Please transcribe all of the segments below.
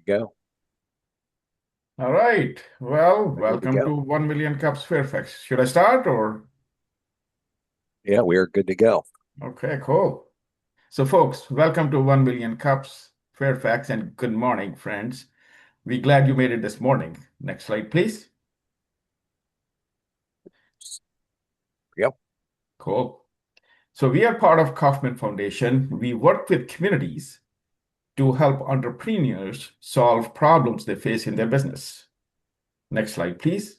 go. All right. Well, We're good to welcome to go. 1 Million Cups Fairfax. Should I start or? Yeah, we are good to go. Okay, cool. So, folks, welcome to 1 Million Cups Fairfax and good morning, friends. We're glad you made it this morning. Next slide, please. Yep. Cool. So, we are part of Kaufman Foundation. We work with communities to help entrepreneurs solve problems they face in their business. Next slide, please.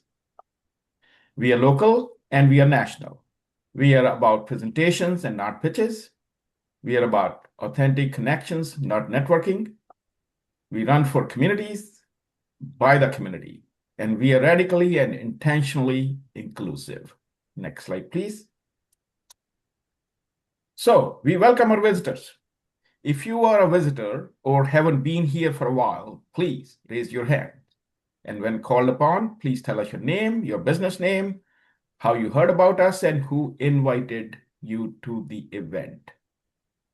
We are local and we are national. We are about presentations and not pitches. We are about authentic connections, not networking. We run for communities, by the community, and we are radically and intentionally inclusive. Next slide, please. So we welcome our visitors. If you are a visitor or haven't been here for a while, please raise your hand. And when called upon, please tell us your name, your business name, how you heard about us, and who invited you to the event.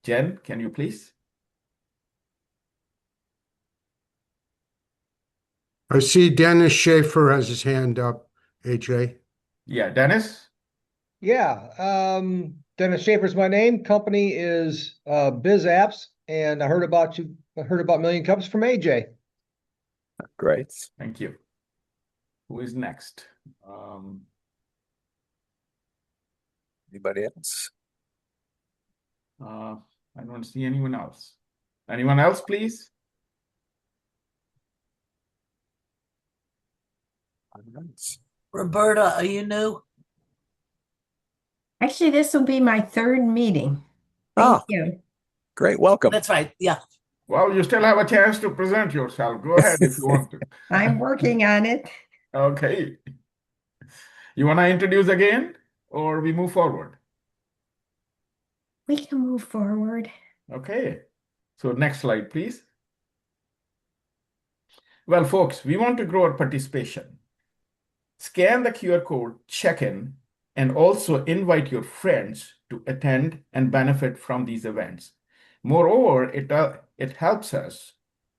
Jen, can you please? I see Dennis Schaefer has his hand up, AJ. Yeah, Dennis? Yeah, Dennis Schaefer's my name. Company is Biz Apps, and I heard about you. I heard about Million Cups from AJ. Great. Thank you. Who is next? Anybody else? I don't see anyone else. Anyone else, please? All right. Roberta, are you new? Actually, this will be my third meeting. Oh, Thank you. great. Welcome. That's right. Yeah. Well, you still have a chance to present yourself. Go ahead if you want to. I'm working on it. Okay. You want to introduce again or we move forward? We can move forward. Okay. So next slide, please. Well, folks, we want to grow our participation. Scan the QR code, check in, and also invite your friends to attend and benefit from these events. Moreover, it helps us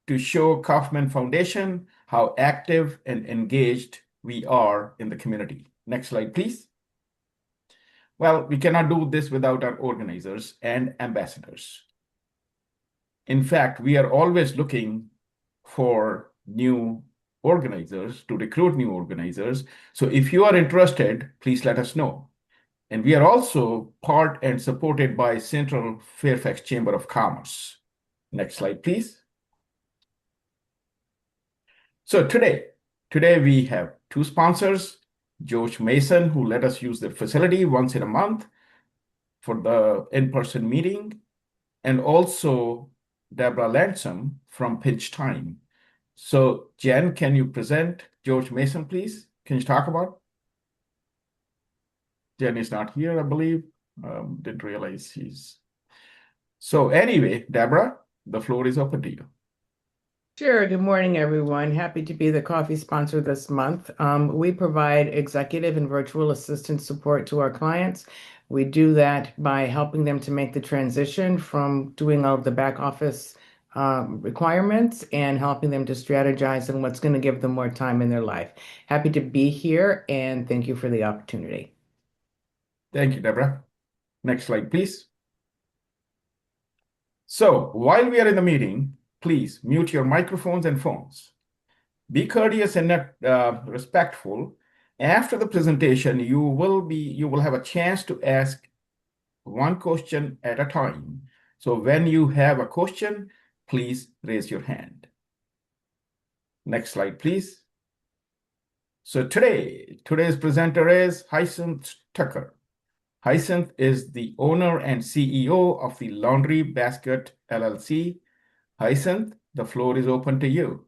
to show Kaufman Foundation how active and engaged we are in the community. Next slide, please. Well, we cannot do this without our organizers and ambassadors. In fact, we are always looking for new organizers to recruit new organizers. So if you are interested, please let us know. And we are also part and supported by Central Fairfax Chamber of Commerce. Next slide, please. So today we have two sponsors, George Mason, who let us use their facility once in a month for the in-person meeting, and also Deborah Lansom from Pinch Time. So Jen, can you present George Mason, please? Can you talk about? Jen is not here, I believe. Didn't realize he's. So anyway, Deborah, the floor is open to you. Sure. Good morning, everyone. Happy to be the coffee sponsor this month. We provide executive and virtual assistant support to our clients. We do that by helping them to make the transition from doing all of the back office requirements and helping them to strategize on what's going to give them more time in their life. Happy to be here and thank you for the opportunity. Thank you, Deborah. Next slide, please. So while we are in the meeting, please mute your microphones and phones. Be courteous and respectful. After the presentation, you will have a chance to ask one question at a time. So when you have a question, please raise your hand. Next slide, please. So today's presenter is Hyacinth Tucker. Hyacinth is the owner and CEO of the Laundry Basket LLC. Hyacinth, the floor is open to you.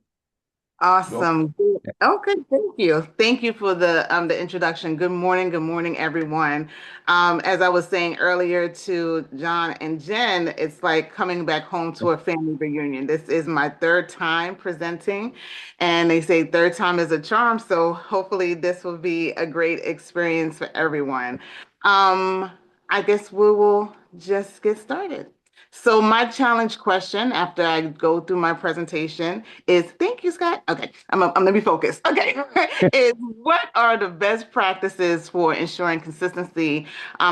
Awesome. Okay, thank you. Thank you for the introduction. Good morning, everyone. As I was saying earlier to John and Jen, it's like coming back home to a family reunion. This is my third time presenting, and they say third time is a charm, so hopefully this will be a great experience for everyone. I guess we will just get started. So my challenge question after I go through my presentation is, thank you, Scott. Okay, I'm gonna be focused. Okay, is what are the best practices for ensuring consistency?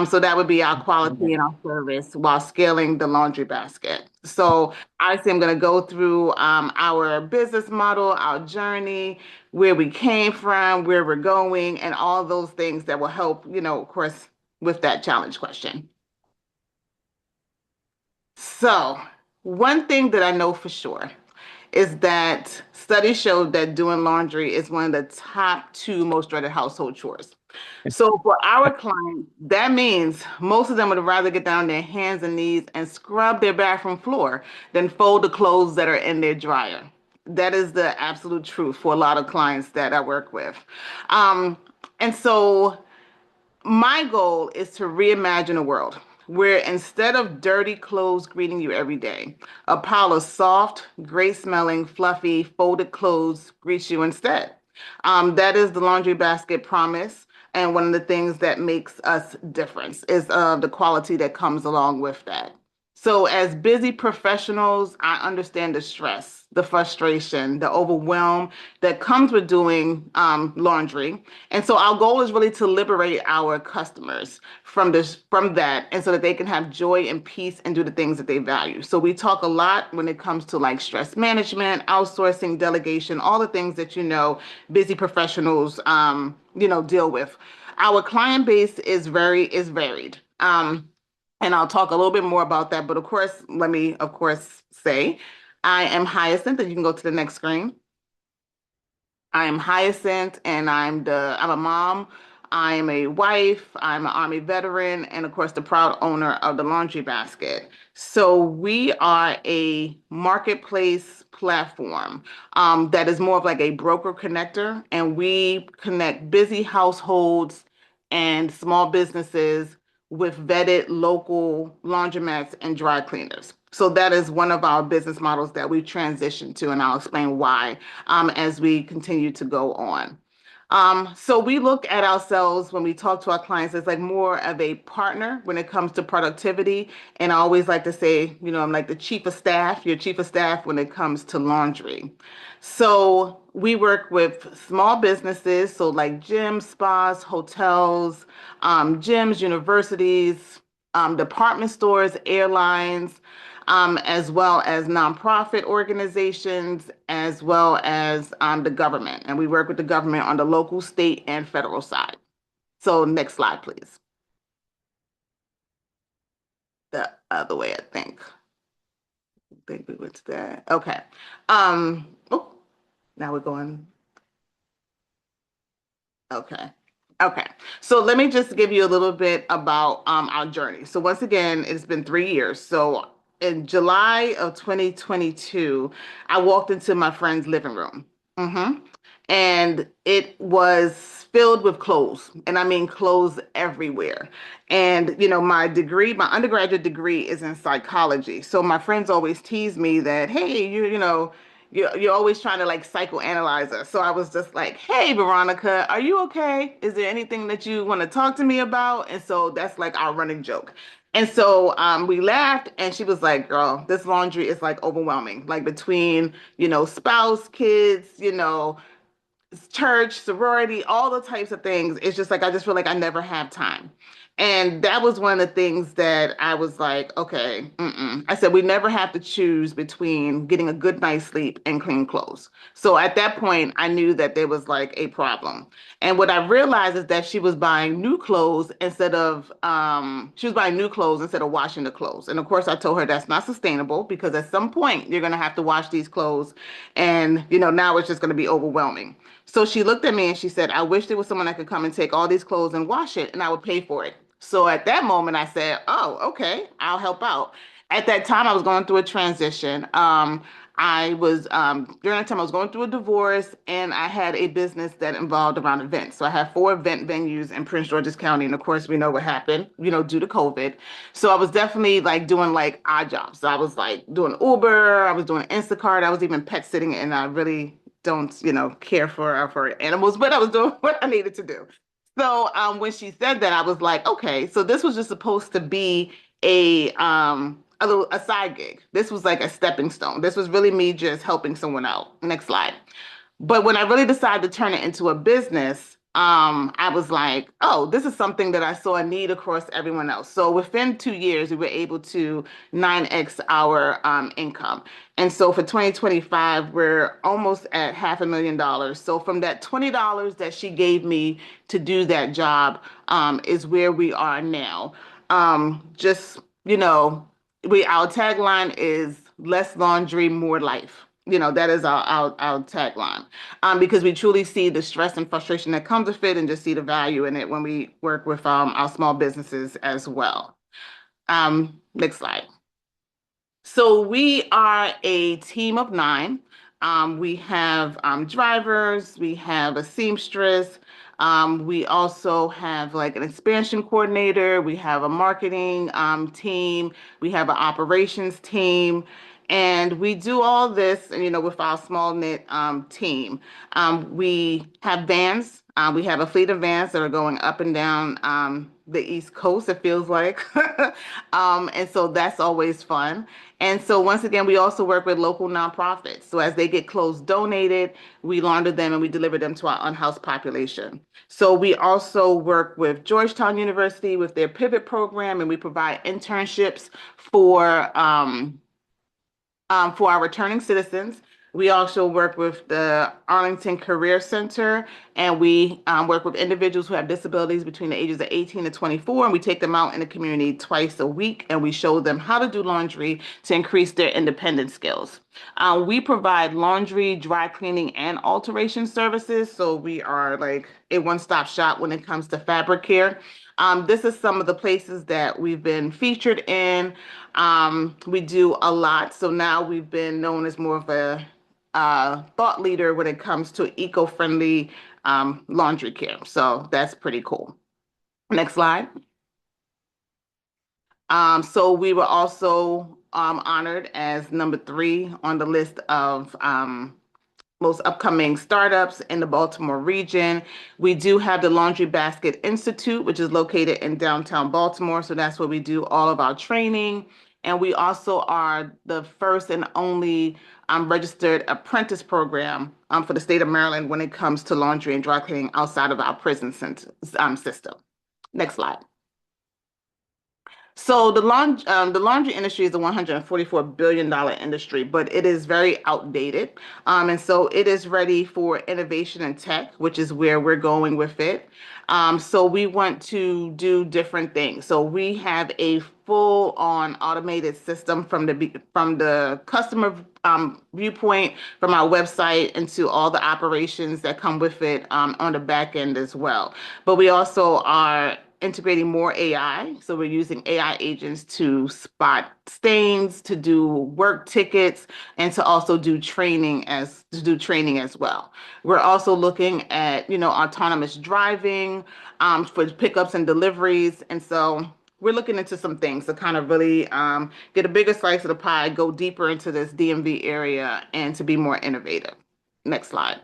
So that would be our quality and our service while scaling the laundry basket. So obviously, I'm gonna go through our business model, our journey, where we came from, where we're going, and all those things that will help, of course, with that challenge question. So, one thing that I know for sure is that studies show that doing laundry is one of the top two most dreaded household chores. So, for our clients, that means most of them would rather get down on their hands and knees and scrub their bathroom floor than fold the clothes that are in their dryer. That is the absolute truth for a lot of clients that I work with. And so, my goal is to reimagine a world where instead of dirty clothes greeting you every day, a pile of soft, great smelling, fluffy, folded clothes greets you instead. That is the laundry basket promise. And one of the things that makes us different is the quality that comes along with that. So, as busy professionals, I understand the stress, the frustration, the overwhelm that comes with doing laundry. And so our goal is really to liberate our customers from that, and so that they can have joy and peace and do the things that they value. So we talk a lot when it comes to like stress management, outsourcing, delegation, all the things that busy professionals deal with. Our client base is varied. And I'll talk a little bit more about that. But of course, let me, of course, say I am Hyacinth, and you can go to the next screen. I am Hyacinth, and I'm a mom. I'm a wife. I'm an Army veteran, and of course, the proud owner of the Laundry Basket. So we are a marketplace platform that is more of like a broker connector, and we connect busy households and small businesses with vetted local laundromats and dry cleaners. So that is one of our business models that we've transitioned to, and I'll explain why as we continue to go on. So we look at ourselves when we talk to our clients as like more of a partner when it comes to productivity. And I always like to say, I'm like the chief of staff, your chief of staff when it comes to laundry. So we work with small businesses, so like gyms, spas, hotels, gyms, universities, department stores, airlines, as well as nonprofit organizations, as well as the government. And we work with the government on the local, state, and federal side. So next slide, please. The other way, I think. I think we went to that. Okay. Oh, now we're going. Okay. Okay. So let me just give you a little bit about our journey. So once again, it's been 3 years. So in July of 2022, I walked into my friend's living room. And it was filled with clothes. And I mean clothes everywhere. And my undergraduate degree is in psychology. So my friends always tease me that, hey, you're always trying to like psychoanalyze us. So I was just like, hey, Veronica, are you okay? Is there anything that you want to talk to me about? And so that's like our running joke. And so we laughed, and she was like, girl, this laundry is like overwhelming, like between, spouse, kids, church, sorority, all the types of things. It's just like, I just feel like I never have time. And that was one of the things that I was like, okay, I said, we never have to choose between getting a good night's sleep and clean clothes. So at that point, I knew that there was like a problem. And what I realized is that she was buying new clothes instead of washing the clothes. And of course, I told her that's not sustainable, because at some point you're going to have to wash these clothes. And, now it's just going to be overwhelming. So she looked at me and she said, I wish there was someone that could come and take all these clothes and wash it, and I would pay for it. So at that moment, I said, oh, okay, I'll help out. At that time, I was going through a transition. During that time, I was going through a divorce, and I had a business that involved around events. So I had 4 event venues in Prince George's County. And of course, we know what happened, due to COVID. So I was definitely like doing like odd jobs. So I was like doing Uber, I was doing Instacart, I was even pet sitting, and I really don't, care for animals, but I was doing what I needed to do. So when she said that, I was like, okay, so this was just supposed to be a a side gig. This was like a stepping stone. This was really me just helping someone out. Next slide. But when I really decided to turn it into a business, I was like, oh, this is something that I saw a need across everyone else. So within 2 years, we were able to 9x our income. And so for 2025, we're almost at $500,000. So from that $20 that she gave me to do that job, is where we are now. Just, our tagline is less laundry, more life. That is our tagline, because we truly see the stress and frustration that comes with it and just see the value in it when we work with our small businesses as well. Next slide. So we are a team of 9. We have drivers, we have a seamstress, we also have like an expansion coordinator, we have a marketing team, we have an operations team, and we do all this, with our small knit team. We have vans. We have a fleet of vans that are going up and down the East Coast, it feels like. And so that's always fun. And so once again, we also work with local nonprofits. So as they get clothes donated, we launder them and we deliver them to our unhoused population. So we also work with Georgetown University with their Pivot program, and we provide internships for our returning citizens. We also work with the Arlington Career Center, and we work with individuals who have disabilities between the ages of 18 to 24, and we take them out in the community twice a week, and we show them how to do laundry to increase their independent skills. We provide laundry, dry cleaning, and alteration services, so we are like a one-stop shop when it comes to fabric care. This is some of the places that we've been featured in. We do a lot, so now we've been known as more of a thought leader when it comes to eco-friendly laundry care. So that's pretty cool. Next slide. So we were also honored as number 3 on the list of most upcoming startups in the Baltimore region. We do have the Laundry Basket Institute, which is located in downtown Baltimore. So that's where we do all of our training. And we also are the first and only registered apprentice program for the state of Maryland when it comes to laundry and dry cleaning outside of our prison system. Next slide. So the laundry industry is a $144 billion industry, but it is very outdated. And so it is ready for innovation and tech, which is where we're going with it. So we want to do different things. So we have a full-on automated system from the customer viewpoint, from our website into all the operations that come with it on the back end as well. But we also are integrating more AI. So we're using AI agents to spot stains, to do work tickets, and to also do training as well. We're also looking at, autonomous driving for pickups and deliveries. And so we're looking into some things to kind of really get a bigger slice of the pie, go deeper into this DMV area, and to be more innovative. Next slide.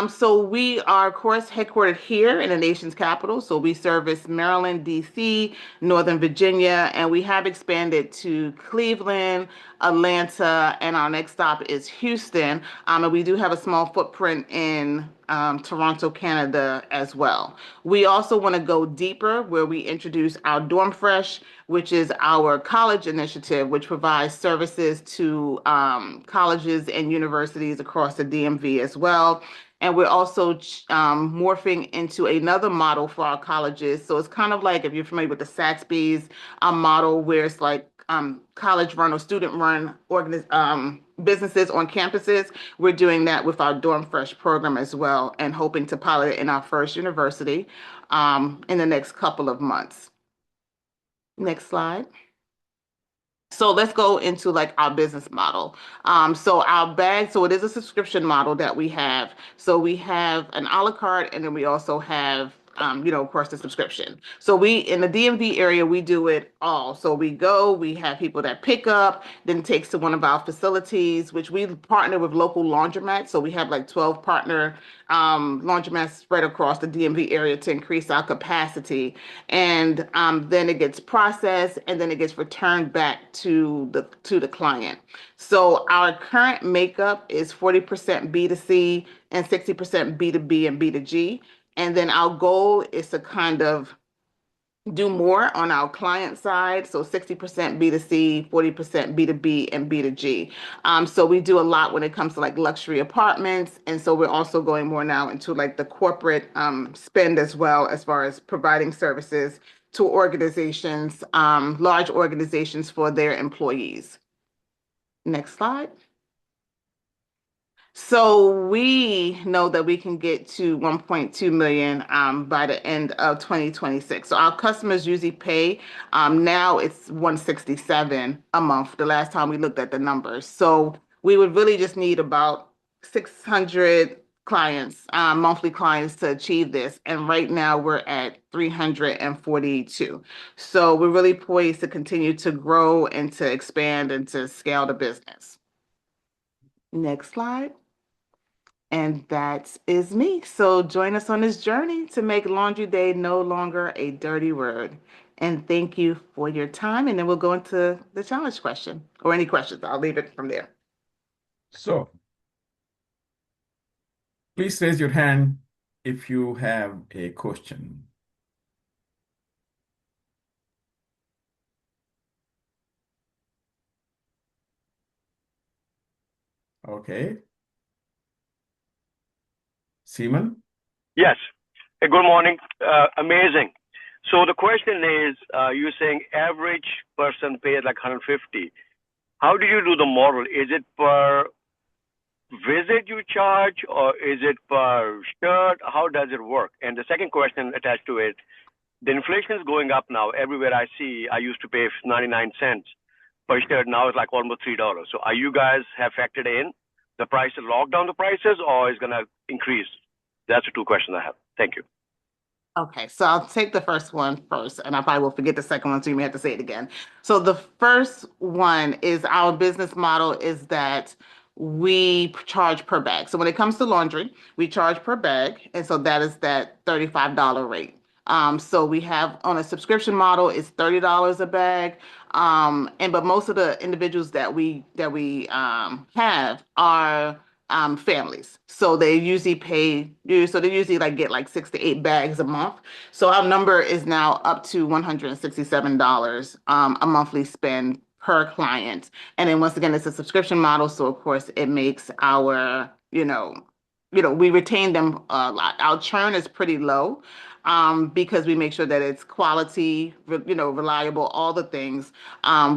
So we are, of course, headquartered here in the nation's capital. So we service Maryland, D.C., Northern Virginia, and we have expanded to Cleveland, Atlanta, and our next stop is Houston. And we do have a small footprint in Toronto, Canada as well. We also want to go deeper where we introduce our Dorm Fresh, which is our college initiative, which provides services to colleges and universities across the DMV as well. And we're also morphing into another model for our colleges. So it's kind of like, if you're familiar with the Saxby's model, where it's like college-run or student-run businesses on campuses. We're doing that with our Dorm Fresh program as well, and hoping to pilot it in our first university in the next couple of months. Next slide. So let's go into like our business model. So it is a subscription model that we have. So we have an a la carte, and then we also have of course, the subscription. So in the DMV area, we do it all. So we have people that pick up, then it takes to one of our facilities, which we partner with local laundromats. So we have like 12 partner laundromats spread across the DMV area to increase our capacity. And then it gets processed and then it gets returned back to the client. So our current makeup is 40% B2C and 60% B2B and B2G. And then our goal is to kind of do more on our client side. So 60% B2C, 40% B2B and B2G. So we do a lot when it comes to like luxury apartments. And so we're also going more now into like the corporate spend as well, as far as providing services to organizations, large organizations for their employees. Next slide. So we know that we can get to 1.2 million by the end of 2026. So our customers usually pay, now it's 167 a month, the last time we looked at the numbers. So we would really just need about 600 clients, monthly clients to achieve this. And right now we're at 342. So we're really poised to continue to grow and to expand and to scale the business. Next slide. And that is me. So join us on this journey to make Laundry Day no longer a dirty word. And thank you for your time. And then we'll go into the challenge question or any questions. I'll leave it from there. So please raise your hand if you have a question. Okay. Seaman? Yes. Hey, good morning. Amazing. So the question is, you're saying average person pays like 150. How do you do the model? Is it per visit you charge or is it per shirt? How does it work? And the second question attached to it, the inflation is going up now. Everywhere I see, I used to pay 99 cents per shirt. Now it's like almost $3. So are you guys have factored in the price to lock down the prices or is going to increase? That's the two questions I have. Thank you. Okay, so I'll take the first one first, and I probably will forget the second one, so you may have to say it again. So the first one is our business model is that we charge per bag. So when it comes to laundry, we charge per bag, and so that is that $35 rate. So we have on a subscription model, it's $30 a bag. But most of the individuals that we have are families. So they usually like get like 6 to 8 bags a month. So our number is now up to $167 a monthly spend per client. And then once again, it's a subscription model. So of course it makes our, we retain them a lot. Our churn is pretty low. Because we make sure that it's quality, reliable, all the things.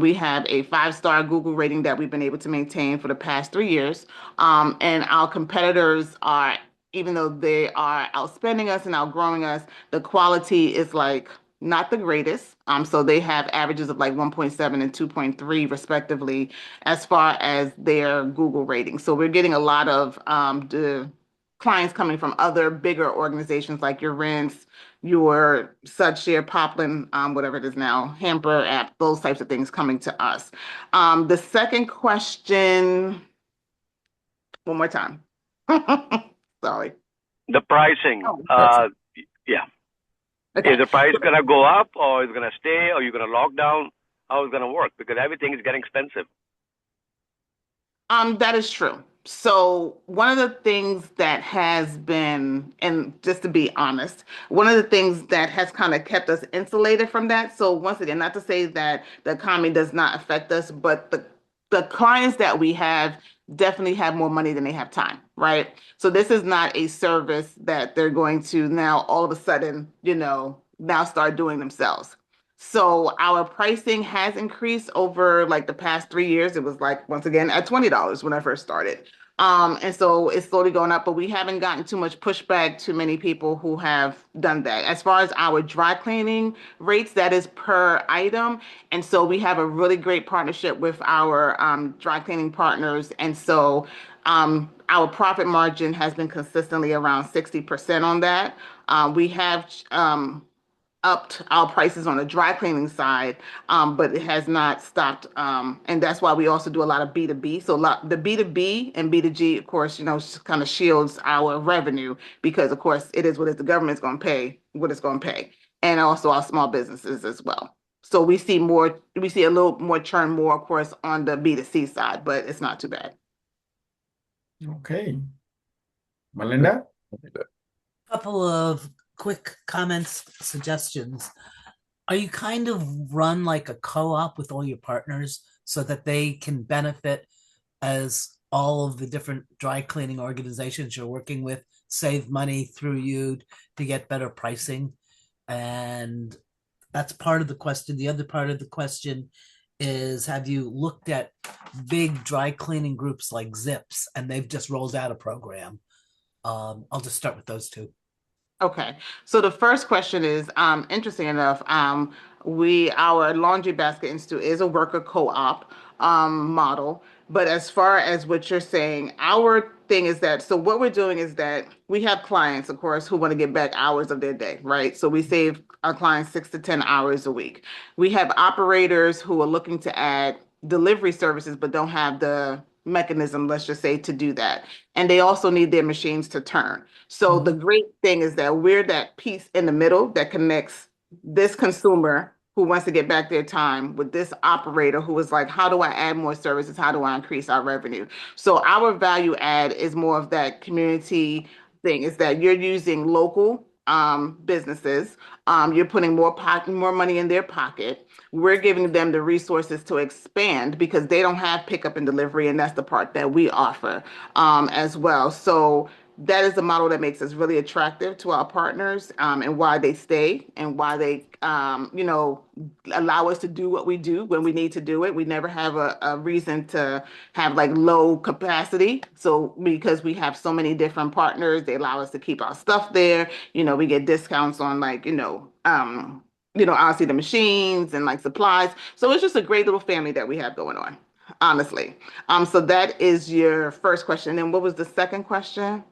We have a 5-star Google rating that we've been able to maintain for the past 3 years. And our competitors are, even though they are outspending us and outgrowing us, the quality is like not the greatest. So they have averages of like 1.7 and 2.3 respectively as far as their Google rating. So we're getting a lot of the clients coming from other bigger organizations like your Rents, your Sudshare, Poplin, whatever it is now, Hamper app, those types of things coming to us. The second question, one more time. Sorry. The pricing. Oh, yeah. okay. Is the price going to go up or is it going to stay or are you going to lock down? How is it going to work? Because everything is getting expensive. That is true. So one of the things that has been, and just to be honest, one of the things that has kind of kept us insulated from that. So once again, not to say that the economy does not affect us, but the clients that we have definitely have more money than they have time, right? So this is not a service that they're going to now all of a sudden, now start doing themselves. So our pricing has increased over like the past 3 years. It was like, once again, at $20 when I first started. And so it's slowly going up, but we haven't gotten too much pushback to many people who have done that. As far as our dry cleaning rates, that is per item. And so we have a really great partnership with our dry cleaning partners. And so our profit margin has been consistently around 60% on that. We have upped our prices on the dry cleaning side, but it has not stopped. And that's why we also do a lot of B2B. So the B2B and B2G, of course, kind of shields our revenue because, of course, it is what is the government's going to pay, what it's going to pay, and also our small businesses as well. So we see a little more churn more, of course, on the B2C side, but it's not too bad. Okay. Melinda? Couple of quick comments, suggestions. Are you kind of run like a co-op with all your partners so that they can benefit as all of the different dry cleaning organizations you're working with save money through you to get better pricing? And that's part of the question. The other part of the question is, have you looked at big dry cleaning groups like Zips? And they've just rolled out a program. I'll just start with those two. Okay, so the first question is interesting enough. Our Laundry Basket Institute is a worker co-op model, but as far as what you're saying, our thing is that what we're doing is that we have clients, of course, who want to get back hours of their day, right? So we save our clients 6 to 10 hours a week. We have operators who are looking to add delivery services but don't have the mechanism, let's just say, to do that. And they also need their machines to turn. So the great thing is that we're that piece in the middle that connects this consumer who wants to get back their time with this operator who is like, how do I add more services? How do I increase our revenue? So our value add is more of that community thing, is that you're using local businesses. You're putting more money in their pocket. We're giving them the resources to expand because they don't have pickup and delivery, and that's the part that we offer as well. So that is the model that makes us really attractive to our partners, and why they stay and why they, allow us to do what we do when we need to do it. We never have a reason to have like low capacity. So because we have so many different partners, they allow us to keep our stuff there. We get discounts on like, obviously the machines and like supplies. So it's just a great little family that we have going on, honestly. So that is your first question. And what was the second question?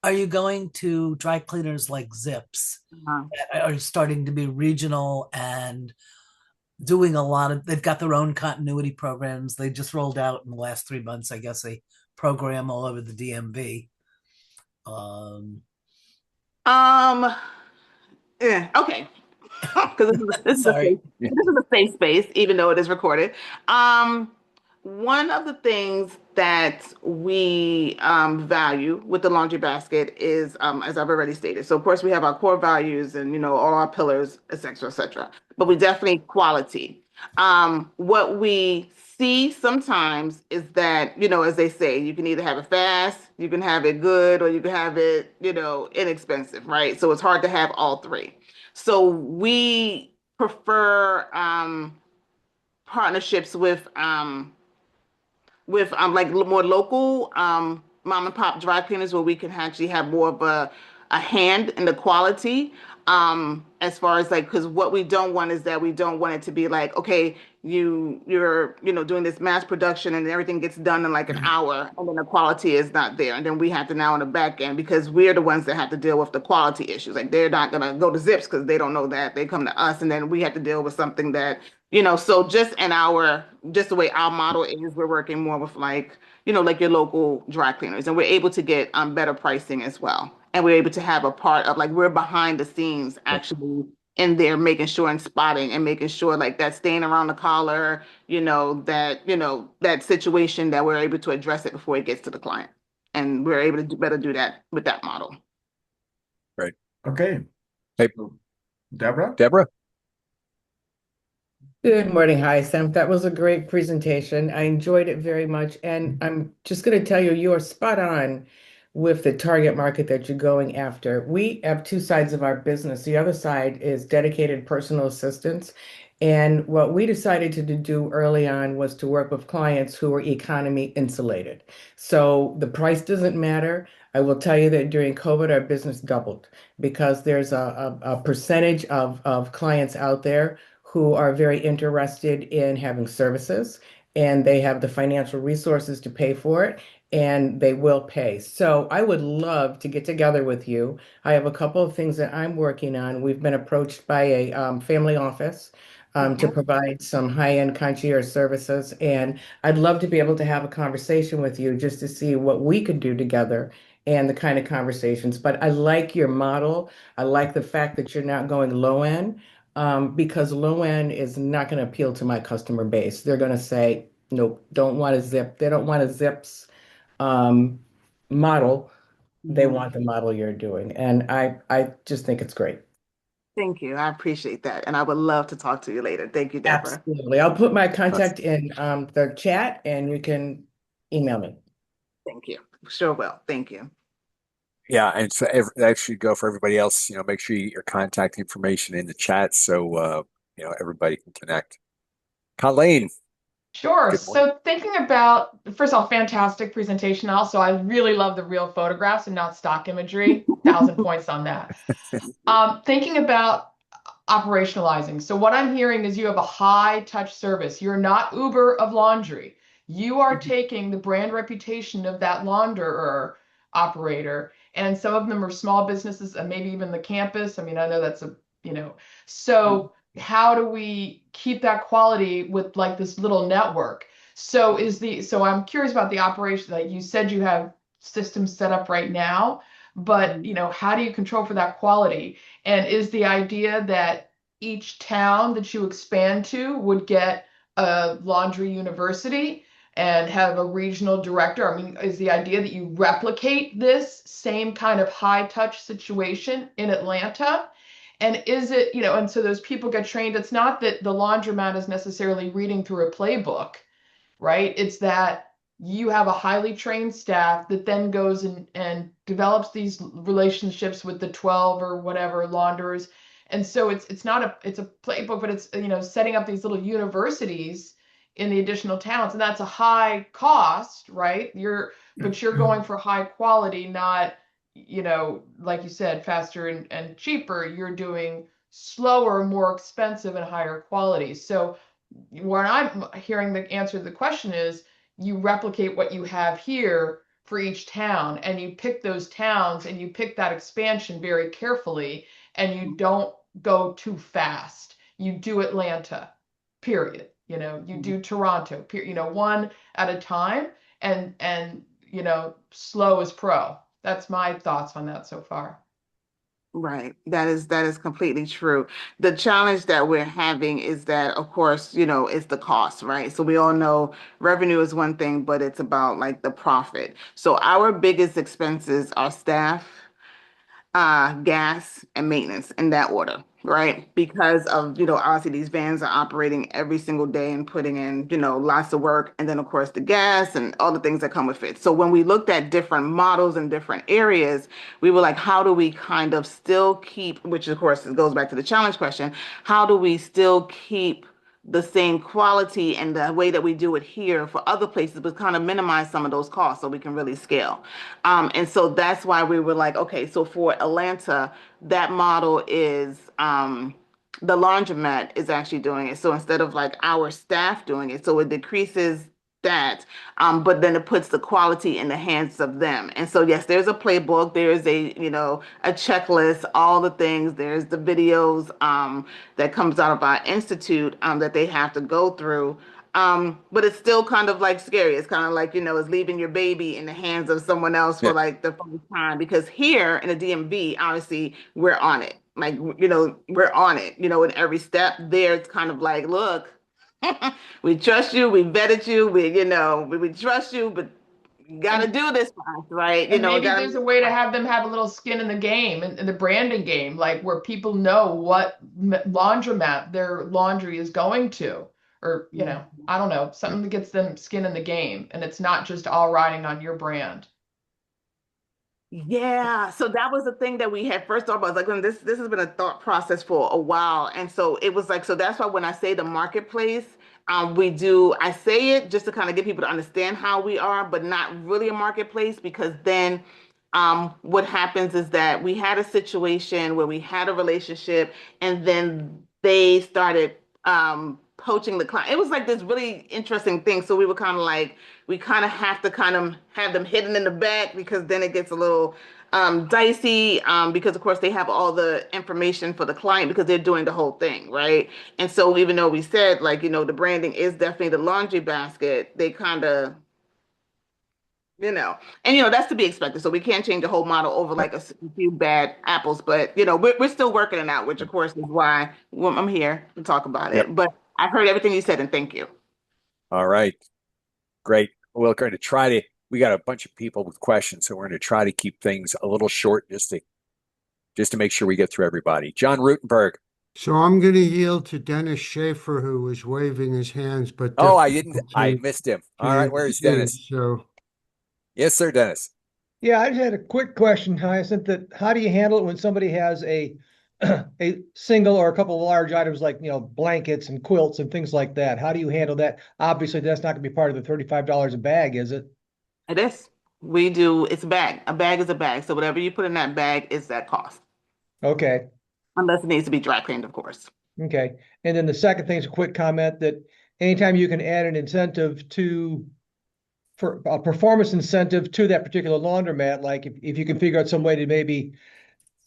Are you going to dry cleaners like Zips Uh, that are starting to be regional and doing they've got their own continuity programs. They just rolled out in the last 3 months, I guess, a program all over the DMV. Okay. Because Sorry. this is a safe space, even though it is recorded. One of the things that we value with the laundry basket is, as I've already stated. So of course we have our core values and all our pillars, et cetera, et cetera. But we definitely quality. What we see sometimes is that, as they say, you can either have it fast, you can have it good, or you can have it, inexpensive, right? So it's hard to have all three. So we prefer partnerships with like more local mom and pop dry cleaners where we can actually have more of a hand in the quality, as far as like, because what we don't want is that we don't want it to be like, okay, you're doing this mass production and everything gets done in like an hour and then the quality is not there, and then we have to now on the back end, because we're the ones that have to deal with the quality issues. Like they're not gonna go to Zips because they don't know that. They come to us and then we have to deal with something that so just the way our model is, we're working more with like like your local dry cleaners, and we're able to get better pricing as well. And we're able to have a part of like, we're behind the scenes actually in there, making sure and spotting and making sure like that stain around the collar, that situation, that we're able to address it before it gets to the client. And we're able to better do that with that model. Great. Okay. Hey, Deborah? Deborah? Good morning, Hyacinth. That was a great presentation. I enjoyed it very much. And I'm just going to tell you, you are spot on with the target market that you're going after. We have two sides of our business. The other side is dedicated personal assistance. And what we decided to do early on was to work with clients who are economy insulated. So the price doesn't matter. I will tell you that during COVID, our business doubled because there's a percentage of clients out there who are very interested in having services. and they have the financial resources to pay for it, and they will pay. So I would love to get together with you. I have a couple of things that I'm working on. We've been approached by a family office to provide some high-end concierge services, and I'd love to be able to have a conversation with you just to see what we could do together and the kind of conversations. But I like your model. I like the fact that you're not going low end, because low end is not going to appeal to my customer base. They're going to say, nope, don't want a zip. They don't want a zips um, model. They want the model you're doing. And I just think it's great. Thank you. I appreciate that. And I would love to talk to you later. Thank you, Deborah. Absolutely. I'll put my contact in the chat and you can email me. Thank you. Sure will. Thank you. Yeah, and so that should go for everybody else. Make sure you get your contact information in the chat so everybody can connect. Colleen, Sure. good morning. So thinking about, first of all, fantastic presentation. Also, I really love the real photographs and not stock imagery. 1,000 points on that. Thinking about operationalizing. So what I'm hearing is you have a high touch service. You're not Uber of laundry. You are taking the brand reputation of that launderer operator, and some of them are small businesses and maybe even the campus. I mean, I know that's so how do we keep that quality with like this little network? So I'm curious about the operation. Like you said, you have systems set up right now, but how do you control for that quality? And is the idea that each town that you expand to would get a laundry university and have a regional director? I mean, is the idea that you replicate this same kind of high touch situation in Atlanta? And is it, and so those people get trained. It's not that the laundromat is necessarily reading through a playbook, right? It's that you have a highly trained staff that then goes and develops these relationships with the 12 or whatever launderers. And so it's not it's a playbook, but it's setting up these little universities in the additional towns, and that's a high cost, right? But you're going for high quality, not like you said, faster and cheaper. You're doing slower, more expensive, and higher quality. So what I'm hearing the answer to the question is you replicate what you have here for each town, and you pick those towns and you pick that expansion very carefully, and you don't go too fast. You do Atlanta, period. You do Toronto, one at a time, and slow as pro. That's my thoughts on that so far. Right. That is completely true. The challenge that we're having is that, of course, it's the cost, right? So we all know revenue is one thing, but it's about like the profit. So our biggest expenses are staff, gas, and maintenance in that order, right? Because of, obviously these vans are operating every single day and putting in, lots of work. And then, of course, the gas and all the things that come with it. So when we looked at different models in different areas, we were like, how do we kind of still keep, which of course goes back to the challenge question, how do we still keep the same quality and the way that we do it here for other places, but kind of minimize some of those costs so we can really scale. And so that's why we were like, okay, so for Atlanta, that model is the laundromat is actually doing it. So instead of like our staff doing it, so it decreases that, but then it puts the quality in the hands of them. And so yes, there's a playbook, there's a checklist, all the things, there's the videos that comes out of our institute that they have to go through. But it's still kind of like scary. It's kind of like, it's leaving your baby in the hands of someone else for Yeah. like the first time, because here in the DMV, obviously we're on it. Like, we're on it, in every step there. It's kind of like, look, we trust you, we vetted you, we trust you, but you got to And do this for us, right? And maybe Gotta there's a way to have them have a little skin in the game and the branding game, like where people know what laundromat their laundry is going to, or, I don't know, something that gets them skin in the game. And it's not just all riding on your brand. Yeah, so that was the thing that we had first thought about. I was like, this has been a thought process for a while. And so it was like, so that's why when I say the marketplace, I say it just to kind of get people to understand how we are, but not really a marketplace, because then what happens is that we had a situation where we had a relationship and then they started poaching the client. It was like this really interesting thing. So we were kind of like, we kind of have to kind of have them hidden in the back because then it gets a little dicey because of course they have all the information for the client because they're doing the whole thing, right? And so even though we said like, the branding is definitely the laundry basket, they kind of, and that's to be expected. So we can't change the whole model over like a few bad apples, but we're still working it out, which of course is why I'm here to talk about Yep. it. But I've heard everything you said and thank you. All right. Great. We're going to try to, we got a bunch of people with questions, so we're going to try to keep things a little short just to make sure we get through everybody. John Rutenberg. So I'm going to yield to Dennis Schaefer, who was waving his hands, but Oh, difficult I missed him. All right. Where is see. Dennis? So Yes, sir, Dennis. Yeah, I just had a quick question, Hyacinth, that how do you handle it when somebody has a a single or a couple of large items like, blankets and quilts and things like that? How do you handle that? Obviously, that's not going to be part of the $35 a bag, is it? It is. We do, it's a bag. A bag is a bag. So whatever you put in that bag is that cost. Okay. Unless it needs to be dry cleaned, of course. Okay. And then the second thing is a quick comment that anytime you can add an incentive for a performance incentive to that particular laundromat, like if you can figure out some way to maybe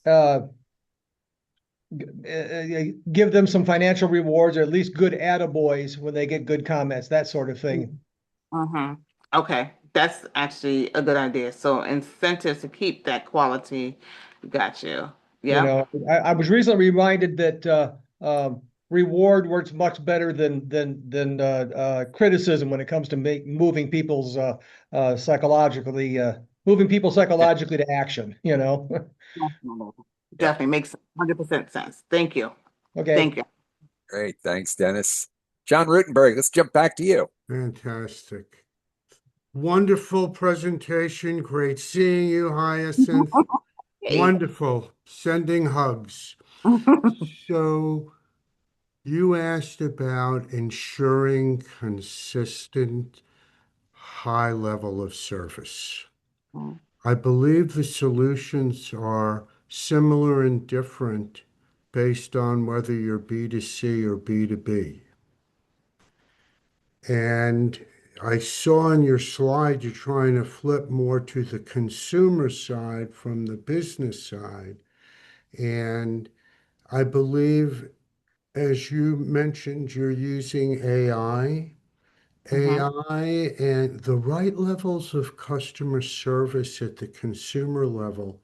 uh, give them some financial rewards or at least good attaboys when they get good comments, that sort of thing. Mm-hmm. Okay, that's actually a good idea. So incentives to keep that quality. Got you. Yep. I was recently reminded that reward works much better than criticism when it comes to moving people's moving people psychologically to action. Definitely. Yep. Definitely makes 100% sense. Thank you. Okay. Thank you. Great. Thanks, Dennis. John Rutenberg, let's jump back to you. fantastic. Wonderful presentation. Great seeing you, Hyacinth. Hey. Wonderful. Sending hugs. So you asked about ensuring consistent high level of service. I believe the solutions are similar and different based on whether you're B2C or B2B. And I saw on your slide you're trying to flip more to the consumer side from the business side. And I believe, as you mentioned, you're using AI. AI and the right levels of customer service at the consumer level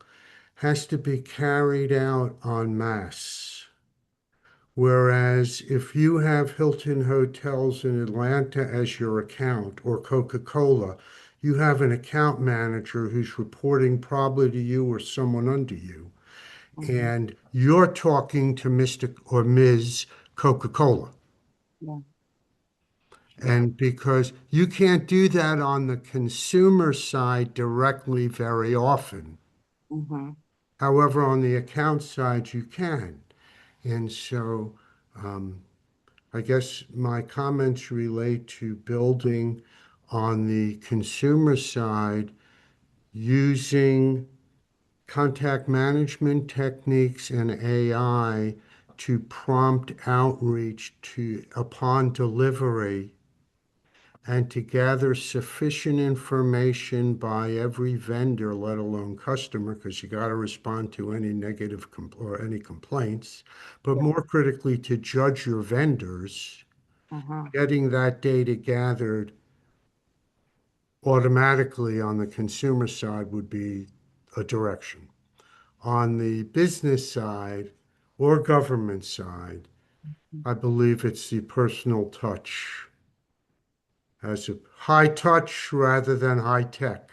has to be carried out en masse. Whereas if you have Hilton Hotels in Atlanta as your account or Coca-Cola, you have an account manager who's reporting probably to you or someone under you. And you're talking to Mr. or Ms. Coca-Cola. Yeah. And because you can't do that on the consumer side directly very often. Mm-hmm. However, on the account side, you can. And so I guess my comments relate to building on the consumer side using contact management techniques and AI to prompt outreach upon delivery and to gather sufficient information by every vendor, let alone customer, because you got to respond to any negative or any complaints, but more critically, to judge your vendors, getting that data gathered automatically on the consumer side would be a direction. On the business side or government side, I believe it's the personal touch as a high touch rather than high tech,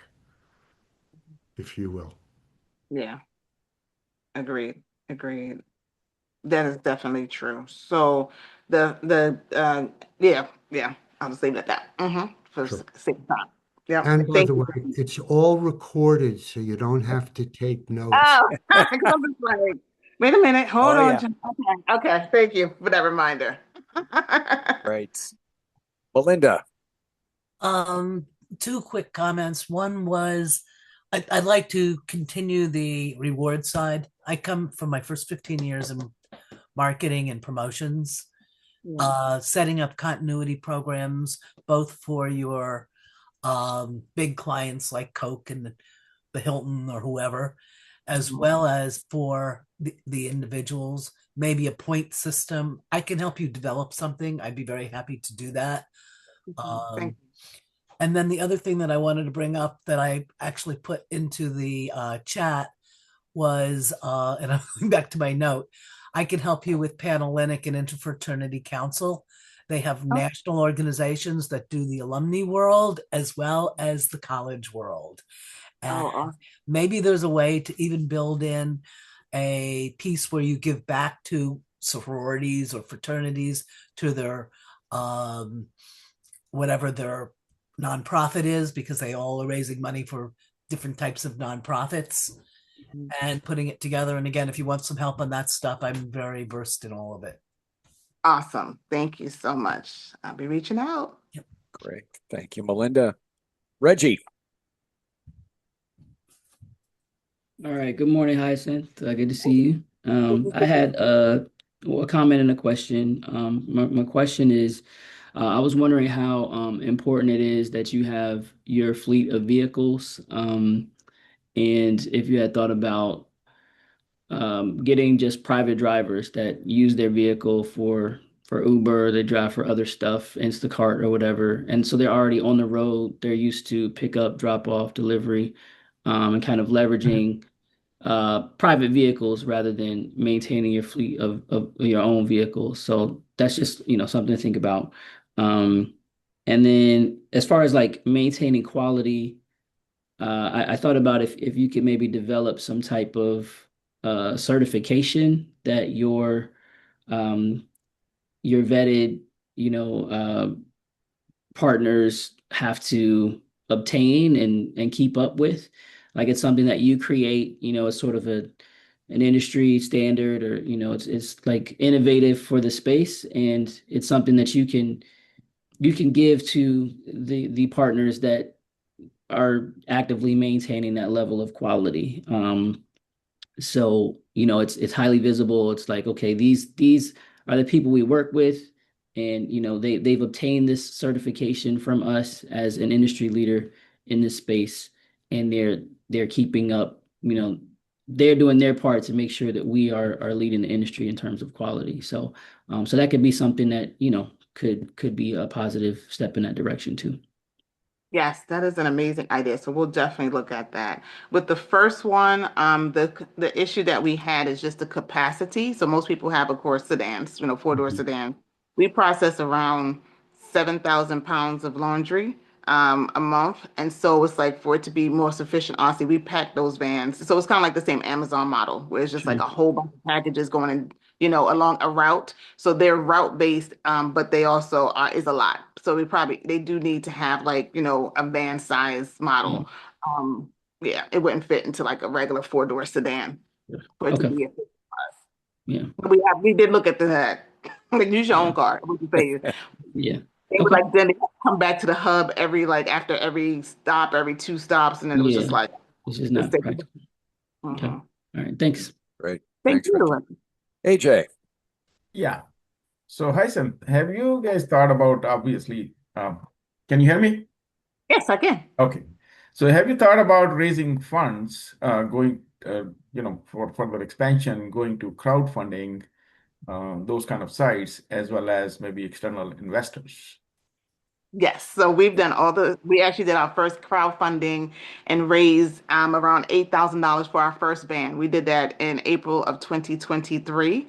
if you will. Yeah. Agreed. Agreed. That is definitely true. So yeah, I'll just leave it at that. For Sure. sake of time. Yeah. And by Thank the way, you. it's all recorded, so you don't have to take notes. Oh, because I'm just like, wait a minute, hold Oh, on. yeah. Jen. Okay. Thank you for that reminder. Right. Belinda. Two quick comments. One was I'd like to continue the reward side. I come from my first 15 years in marketing and promotions. setting up continuity programs, both for your big clients like Coke and the Hilton or whoever, as well as for the individuals, maybe a point system. I can help you develop something. I'd be very happy to do that. Thank And then the other thing that I wanted to bring up that I actually put into the chat was, and I'm going back to my note, I can help you with Panhellenic and Interfraternity Council. They have national organizations that do the alumni world as well as the college world. And awesome. maybe there's a way to even build in a piece where you give back to sororities or fraternities to their whatever their nonprofit is, because they all are raising money for different types of nonprofits and putting it together. And again, if you want some help on that stuff, I'm very versed in all of it. Awesome. Thank you so much. I'll be reaching out. Yep. Great. Thank you, Melinda. Reggie. All right. Good morning, Hyacinth. Good to see you. I had a comment and a question. My question is, I was wondering how important it is that you have your fleet of vehicles, and if you had thought about getting just private drivers that use their vehicle for Uber, they drive for other stuff, Instacart or whatever, and so they're already on the road. They're used to pick up, drop off, delivery, and kind of leveraging private vehicles rather than maintaining your fleet of your own vehicles. So that's just, something to think about. And then as far as like maintaining quality, I thought about if you could maybe develop some type of certification that your vetted, partners have to obtain and keep up with. Like it's something that you create, it's sort of an industry standard, or it's like innovative for the space, and it's something that you can give to the partners that are actively maintaining that level of quality. So it's highly visible. It's like, okay, these are the people we work with, and they've obtained this certification from us as an industry leader in this space, and they're keeping up. They're doing their part to make sure that we are leading the industry in terms of quality. So that could be something that could be a positive step in that direction too. Yes, that is an amazing idea. So we'll definitely look at that. With the first one, the issue that we had is just the capacity. So most people have, of course, sedans, four-door sedan. We process around 7,000 pounds of laundry a month. And so it's like for it to be more sufficient, honestly, we pack those vans. So it's kind of like the same Amazon model, where it's just like a whole bunch of packages going in, along a route. So they're route based, but they also is a lot. So they do need to have like, a van size model. Yeah, it wouldn't fit into like a regular four-door sedan for it to Okay. be a Yeah. But we did look at that. Like use your own car. What you say? Yeah. They would like then they come back to the hub after every stop, every two stops, and then it was just Yeah. like It's just let's not take practical. Okay. Mhm. All right. Thanks. Great. Thank Thanks, Reggie. you. AJ. Yeah. So, Hyacinth, have you guys thought about obviously, can you hear me? Yes, I can. Okay. So have you thought about raising funds, going, for further expansion, going to crowdfunding, those kind of sites, as well as maybe external investors? Yes, so we actually did our first crowdfunding and raised around $8,000 for our first van. We did that in April of 2023.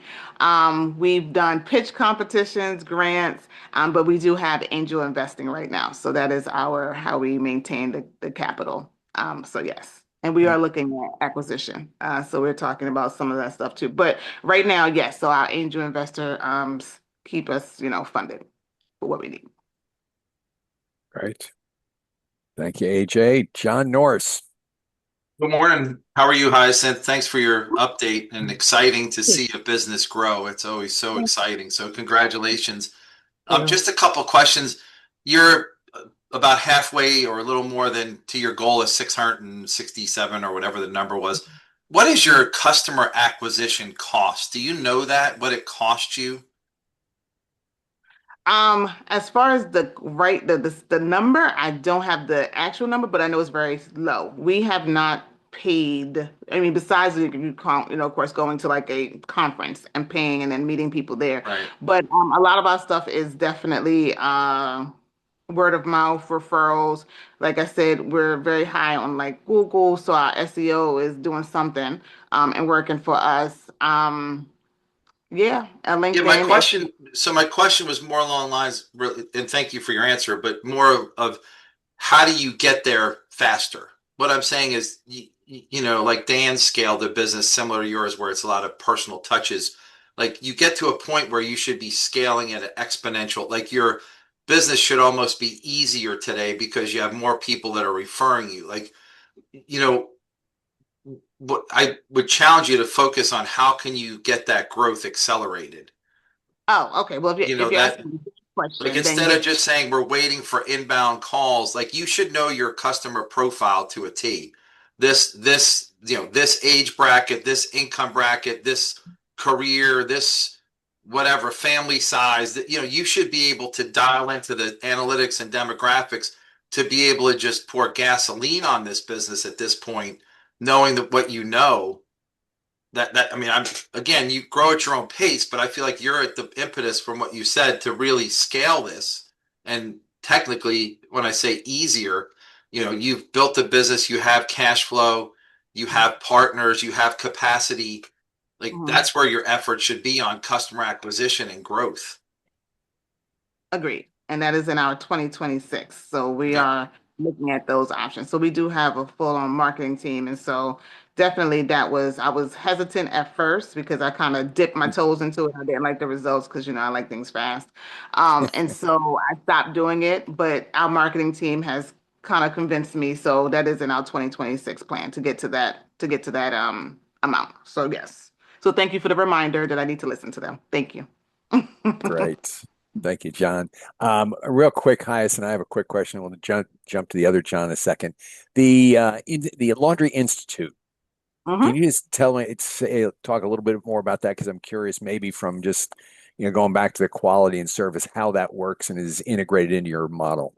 We've done pitch competitions, grants, but we do have angel investing right now. So that is how we maintain the capital. So yes, and we are looking at acquisition. So we're talking about some of that stuff too. But right now, yes, so our angel investor keep us, funded for what we need. Great. Thank you, AJ. John Norris. Good morning. How are you, Hyacinth? Thanks for your update, and exciting to see a business grow. It's always so exciting. So congratulations. Just a couple questions. You're about halfway or a little more than to your goal of 667 or whatever the number was. What is your customer acquisition cost? Do you know that, what it cost you? As far as the number, I don't have the actual number, but I know it's very low. We have not paid. I mean, besides if you count, of course, going to like a conference and paying and then meeting people there. Right. But a lot of our stuff is definitely word of mouth referrals. Like I said, we're very high on like Google, so our SEO is doing something and working for us. Yeah, Yeah, LinkedIn. my question was more along the lines, and thank you for your answer, but more of how do you get there faster? What I'm saying is, like Dan scaled a business similar to yours, where it's a lot of personal touches. Like you get to a point where you should be scaling at an exponential, like your business should almost be easier today because you have more people that are referring you. Like, you know, what I would challenge you to focus on how can you get that growth accelerated? Oh, okay. Well, You if know, you're that asking a like question, then instead yeah. of just saying we're waiting for inbound calls, like you should know your customer profile to a T. This age bracket, this income bracket, this career, this whatever family size, that you should be able to dial into the analytics and demographics to be able to just pour gasoline on this business at this point, knowing that what you know that I mean, I'm again, you grow at your own pace, but I feel like you're at the impetus from what you said to really scale this. And technically, when I say easier, you've built a business, you have cash flow, you have partners, you have capacity. Like Mhm. that's where your effort should be on customer acquisition and growth. Agreed. And that is in our 2026. So we Yeah. are looking at those options. So we do have a full-on marketing team. And so definitely I was hesitant at first because I kind of dipped my toes into it. I didn't like the results because, I like things fast. And so I stopped doing it, but our marketing team has kind of convinced me. So that is in our 2026 plan to get to that amount. So yes. So thank you for the reminder that I need to listen to them. Thank you. Great. Thank you, John. Real quick, Hyacinth, I have a quick question. We'll jump to the other John in a second. The Laundry Institute. Can Mhm. you just tell me, talk a little bit more about that? Because I'm curious, maybe from just, going back to the quality and service, how that works and is integrated into your model.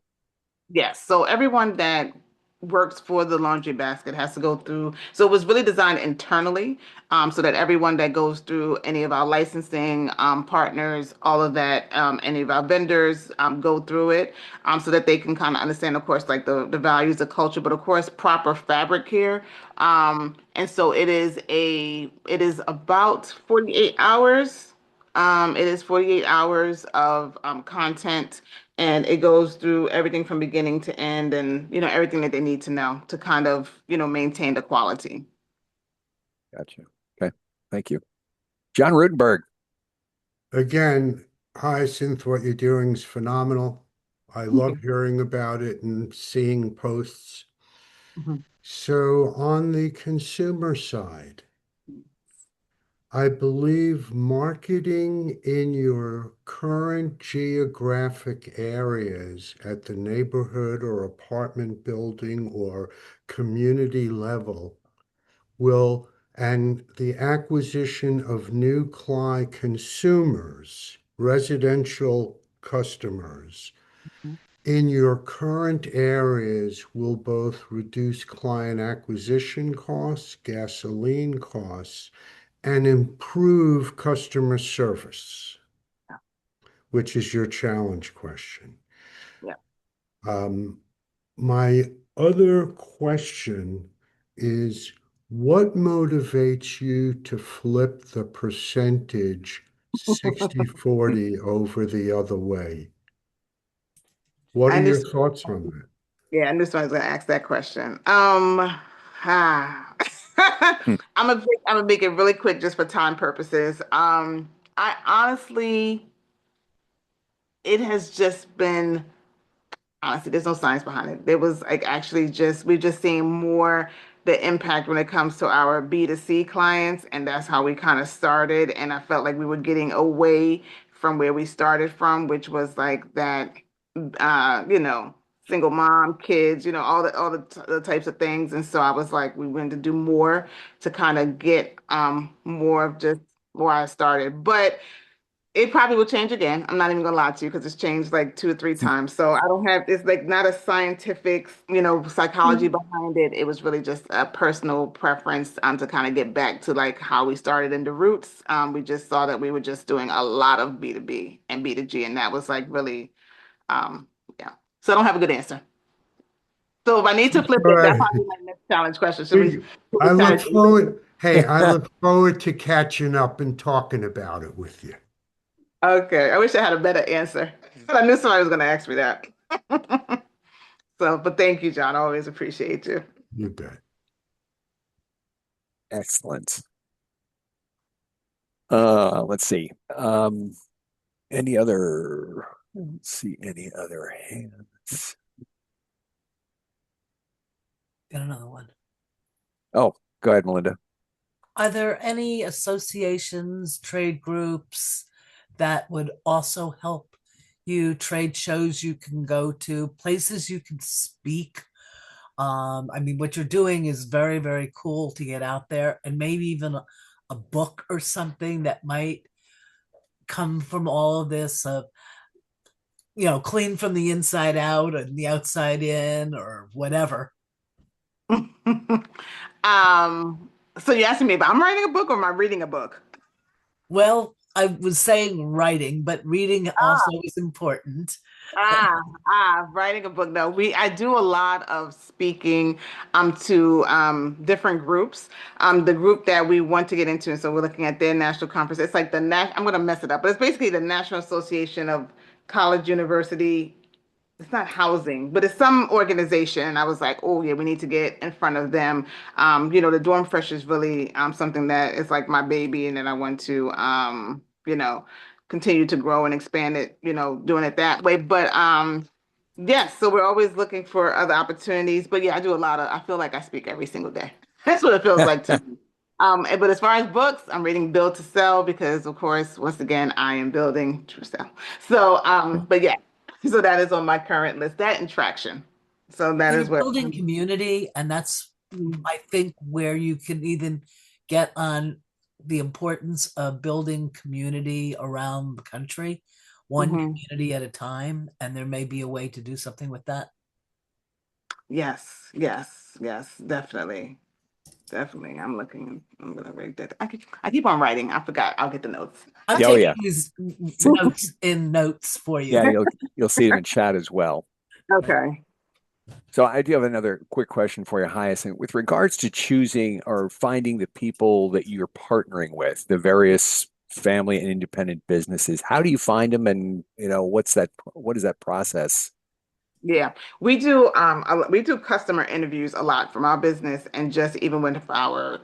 Yes. So everyone that works for the laundry basket has to go through. So it was really designed internally, so that everyone that goes through any of our licensing partners, all of that, any of our vendors go through it, so that they can kind of understand, of course, like the values, the culture, but of course, proper fabric care. And so it is about 48 hours. It is 48 hours of content, and it goes through everything from beginning to end, and everything that they need to know to kind of maintain the quality. Gotcha. Okay. Thank you. John Rutenberg. Again, Hyacinth, what you're doing is phenomenal. I love hearing about it and seeing posts. Mhm. So, on the consumer side, I believe marketing in your current geographic areas at the neighborhood or apartment building or community level will, and the acquisition of new client consumers, residential customers in your current areas will both reduce client acquisition costs, gasoline costs, and improve customer service, which is your challenge question. Yeah. My other question is, what motivates you to flip the percentage 60/40 over the other way? What I are knew, your thoughts on that? yeah, I knew someone was going to ask that question. Hmm. I'm gonna make it really quick just for time purposes. I honestly, it has just been. Honestly, there's no science behind it. There was like actually just we're just seeing more the impact when it comes to our B2C clients, and that's how we kind of started. And I felt like we were getting away from where we started from, which was like that, you know, single mom, kids, the types of things. And so I was like, we wanted to do more to kind of get more of just where I started. But It probably will change again. I'm not even gonna lie to you because it's changed like 2 or 3 times. So I don't have, it's like not a scientific, psychology behind it. It was really just a personal preference to kind of get back to like how we started in the roots. We just saw that we were just doing a lot of B2B and B2G, and that was like really, yeah. So I don't have a good answer. So if I need to flip All it, that's right. probably my next challenge question. Should I we try look to? forward, hey, I look forward to catching up and talking about it with you. Okay, I wish I had a better answer, but I knew somebody was going to ask me that. So, but thank you, John. I always appreciate you. You bet. Excellent. Let's see. Any other, let's see, any other hands? Got another one. Oh, go ahead, Melinda. Are there any associations, trade groups that would also help you, trade shows you can go to, places you can speak? I mean, what you're doing is very, very cool to get out there, and maybe even a book or something that might come from all of this, clean from the inside out and the outside in, or whatever. So you're asking me if I'm writing a book or am I reading a book? Well, I was saying writing, but reading also is important. Writing a book. No, I do a lot of speaking to different groups. The group that we want to get into, and so we're looking at their national conference. It's like I'm gonna mess it up, but it's basically the National Association of College University. It's not housing, but it's some organization. And I was like, oh yeah, we need to get in front of them. The Dorm Fresh is really something that is like my baby, and then I want to continue to grow and expand it, doing it that way. But yes, so we're always looking for other opportunities. But yeah, I feel like I speak every single day. That's what it feels like to me. But as far as books, I'm reading Build to Sell because, of course, once again, I am building to sell. So, but yeah, so that is on my current list. That and traction. So that You're is what. building community, and that's, I think, where you can even get on the importance of building community around the country, one Mhm. community at a time, and there may be a way to do something with that. Yes, yes, yes, definitely. Definitely. I'm gonna write that. I keep on writing. I forgot. I'll get the notes. I'm Oh taking yeah, these notes for you. yeah. You'll see them in chat as well. Okay. So I do have another quick question for you, Hyacinth. With regards to choosing or finding the people that you're partnering with, the various family and independent businesses, how do you find them, and what is that process? Yeah, we do customer interviews a lot from our business and just even with our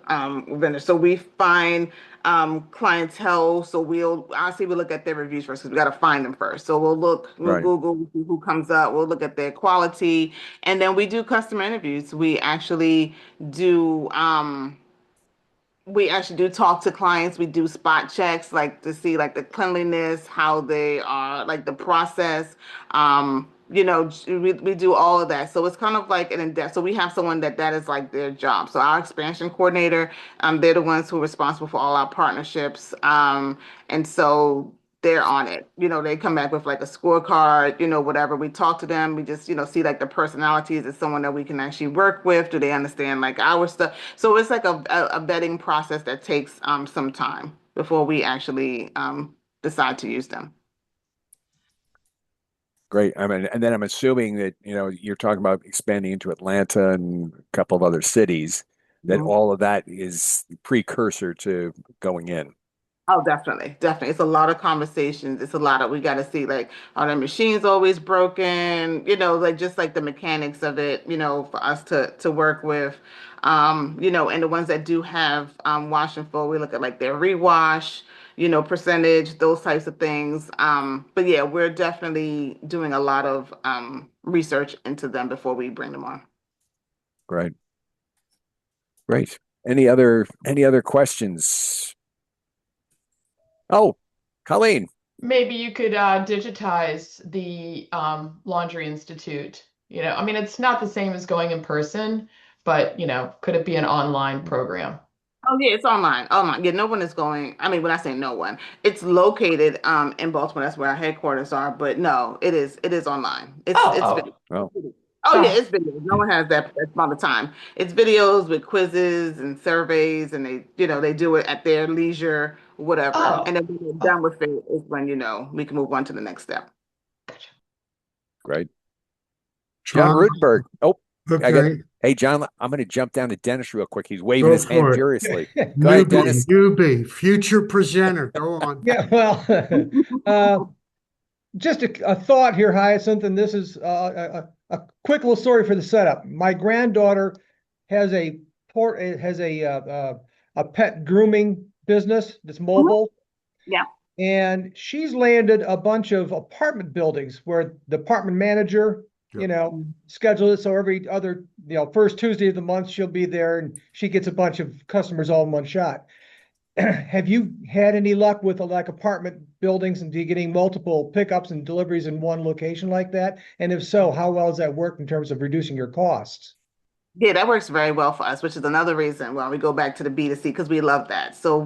vendors. So we find clientele. So we look at their reviews first because we got to find them first. So we'll Right. Google, we'll see who comes up, we'll look at their quality, and then we do customer interviews. We actually do talk to clients. We do spot checks, like to see like the cleanliness, how they are, like the process. We do all of that. So it's kind of like an in-depth. So we have someone that is like their job. So our expansion coordinator, they're the ones who are responsible for all our partnerships. And so they're on it. They come back with like a scorecard, whatever. We talk to them. We just, see like the personalities. Is someone that we can actually work with? Do they understand like our stuff? So it's like a vetting process that takes some time before we actually decide to use them. Great. I mean, and then I'm assuming that, you're talking about expanding into Atlanta and a couple of other cities, that Mhm. all of that is precursor to going in. Oh, definitely, definitely. It's a lot of conversations. It's a lot of we got to see like are the machines always broken? Like just like the mechanics of it. For us to work with. And the ones that do have wash and fold, we look at like their rewash, percentage, those types of things. But yeah, we're definitely doing a lot of research into them before we bring them on. Great. Great. Any other questions? Oh, Colleen. Maybe you could digitize the Laundry Institute. I mean, it's not the same as going in person, but could it be an online program? Oh yeah, it's online. Online. Yeah, no one is going. I mean, when I say no one, it's located in Baltimore. That's where our headquarters are. But no, it is online. It's video. Oh, Oh, Oh yeah, oh, it's videos. No one has that amount of time. It's videos with quizzes and surveys, and they do it at their leisure, whatever. oh, And then when they're oh, done with it is when we can move on to the next step. gotcha. great. John Tom, Rutenberg. Oh, I got. okay, Hey, John, I'm going to jump down to Dennis real quick. He's waving go his hand for it. furiously. Go ahead, Dennis. Newbie, future presenter. Go on. Yeah, well, just a thought here, Hyacinth, and this is a quick little story for the setup. My granddaughter has a pet grooming business that's Mhm. mobile, Yeah. and she's landed a bunch of apartment buildings where the apartment manager, scheduled it so every other, first Tuesday of the month she'll be there and she gets a bunch of customers all in one shot. Have you had any luck with like apartment buildings and getting multiple pickups and deliveries in one location like that? And if so, how well does that work in terms of reducing your costs? Yeah, that works very well for us, which is another reason why we go back to the B2C because we love that. So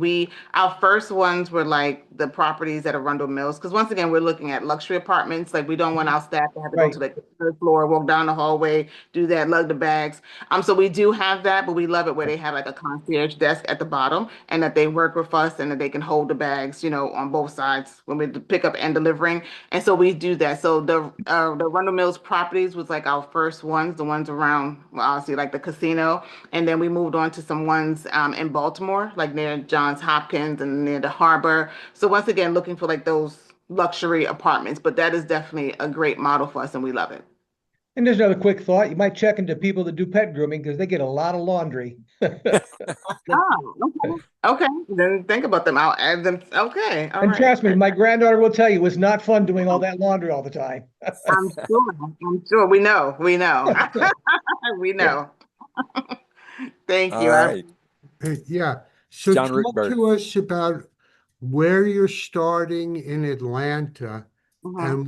our first ones were like the properties at Arundel Mills, because once again, we're looking at luxury apartments. Like we don't want our staff to have to go Right. to the third floor, walk down the hallway, do that, lug the bags. So we do have that, but we love it where they have like a concierge desk at the bottom and that they work with us and that they can hold the bags, on both sides when we pick up and delivering. And so we do that. So the Arundel Mills properties was like our first ones, the ones around, well, obviously like the casino, and then we moved on to some ones in Baltimore, like near Johns Hopkins and near the harbor. So once again, looking for like those luxury apartments, but that is definitely a great model for us, and we love it. And there's another quick thought. You might check into people that do pet grooming because they get a lot of laundry. Oh, okay. Okay. Then think about them. I'll add them. Okay. All And right. trust me, my granddaughter will tell you it's not fun doing all that laundry all the time. I'm sure. I'm sure. We know. We know. We Yeah. know. Thank All you. right. Yeah. So John talk Rutenberg. to us about where you're starting in Atlanta Mhm. and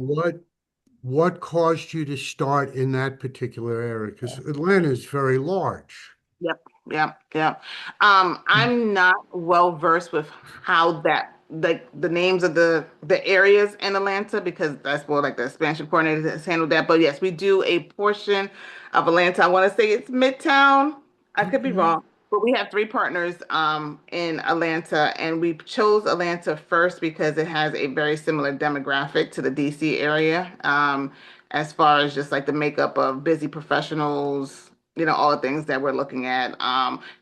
what caused you to start in that particular area? Because Atlanta is very large. Yep, yep, yep. I'm not well versed with how that like the names of the areas in Atlanta because that's more like the expansion coordinator that's handled that. But yes, we do a portion of Atlanta. I want to say it's Midtown. I could be Okay. wrong, but we have three partners in Atlanta, and we chose Atlanta first because it has a very similar demographic to the DC area. As far as just like the makeup of busy professionals, all the things that we're looking at,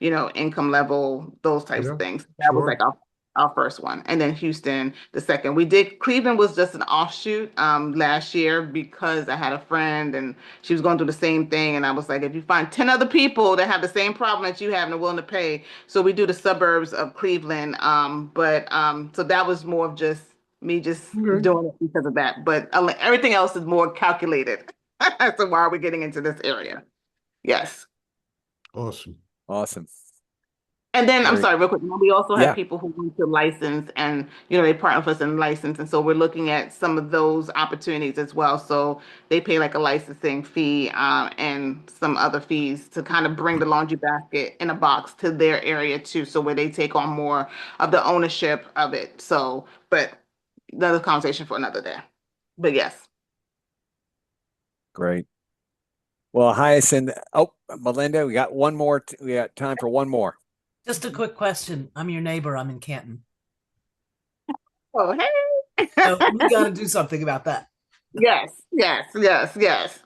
income level, those types of Yeah, things. That was like sure. our first one. And then Houston, the second. Cleveland was just an offshoot last year because I had a friend and she was going through the same thing. And I was like, if you find 10 other people that have the same problem that you have and are willing to pay. So we do the suburbs of Cleveland. So that was more of just me just Okay. doing it because of that. But everything else is more calculated. So why are we getting into this area? Yes. Awesome. Awesome. And then I'm Very, sorry, real quick. We also have yeah. people who want to license and they partner with us in license. And so we're looking at some of those opportunities as well. So they pay like a licensing fee and some other fees to kind of bring the laundry basket in a box to their area too. So where they take on more of the ownership of it. So, but another conversation for another day. But yes. Great. Well, Hyacinth. Oh, Melinda, we got one more. We got time for one more. Just a quick question. I'm your neighbor. I'm in Canton. Oh, hey. So we got to do something about that. Yes, yes, yes, yes.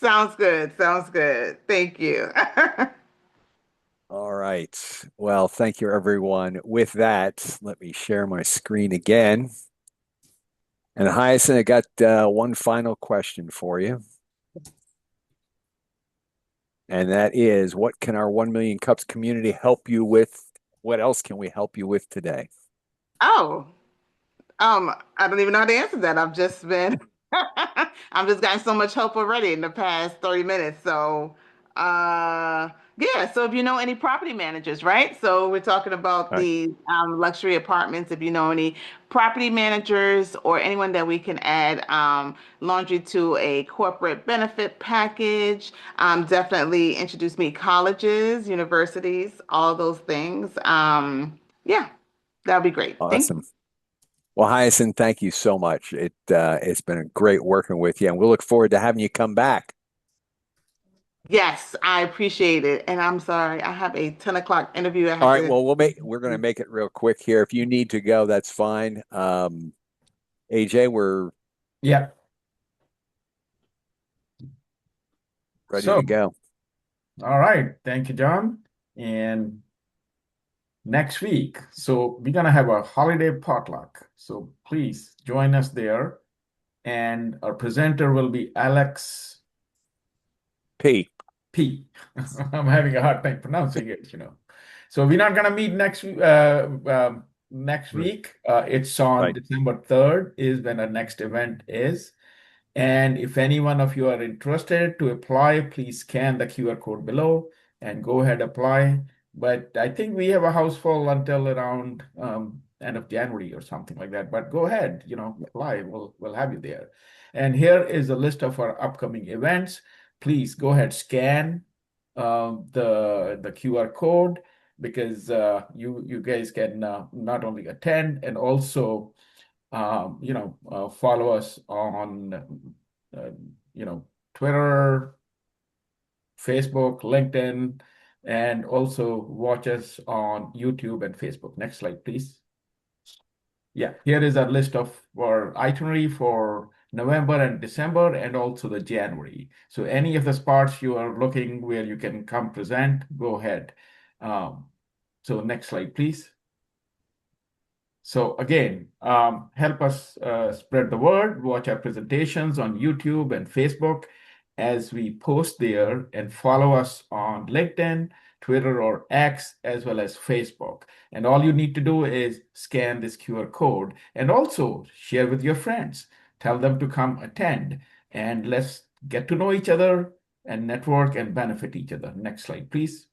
Sounds good. Sounds good. Thank you. All right. Well, thank you, everyone. With that, let me share my screen again. And Hyacinth, I got one final question for you. And that is, what can our 1 Million Cups community help you with? What else can we help you with today? Oh, I don't even know how to answer that. I've just gotten so much help already in the past 30 minutes. So, Yeah, so if you know any property managers, right? So we're talking about All right. the luxury apartments. If you know any property managers or anyone that we can add laundry to a corporate benefit package, definitely introduce me colleges, universities, all those things. Yeah, that'd be great. Thank you. Awesome. Well, Hyacinth, thank you so much. It's been great working with you, and we'll look forward to having you come back. Yes, I appreciate it. And I'm sorry, I have a 10 o'clock interview. I All have right. to. Well, we're going to make it real quick here. If you need to go, that's fine. AJ, we're Yeah. ready So, to go. all right. Thank you, John. And next week, so we're gonna have a holiday potluck. So please join us there. And our presenter will be Alex P. P. I'm having a hard time pronouncing it, So we're not gonna meet next Right. week. It's on Right. December 3rd is when our next event is. And if any one of you are interested to apply, please scan the QR code below and go ahead apply. But I think we have a house full until around end of January or something like that. But go ahead, apply. We'll have you there. And here is a list of our upcoming events. Please go ahead, scan the QR code because you guys can not only attend and also follow us on, uh, Twitter, Facebook, LinkedIn, and also watch us on YouTube and Facebook. Next slide, please. Yeah, here is a list of our itinerary for November and December and also the January. So any of the spots you are looking where you can come present, go ahead. So next slide, please. So again, help us spread the word, watch our presentations on YouTube and Facebook as we post there, and follow us on LinkedIn, Twitter, or X, as well as Facebook. And all you need to do is scan this QR code and also share with your friends. Tell them to come attend, and let's get to know each other and network and benefit each other. Next slide, please.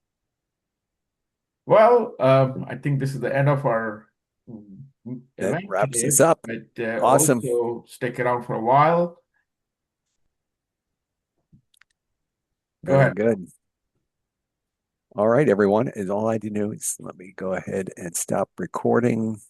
Well, I think this is the end of our That event wraps today, us up. but Awesome. also stick around for a while. Go Very ahead. good. All right, everyone. Is all I do is let me go ahead and stop recording.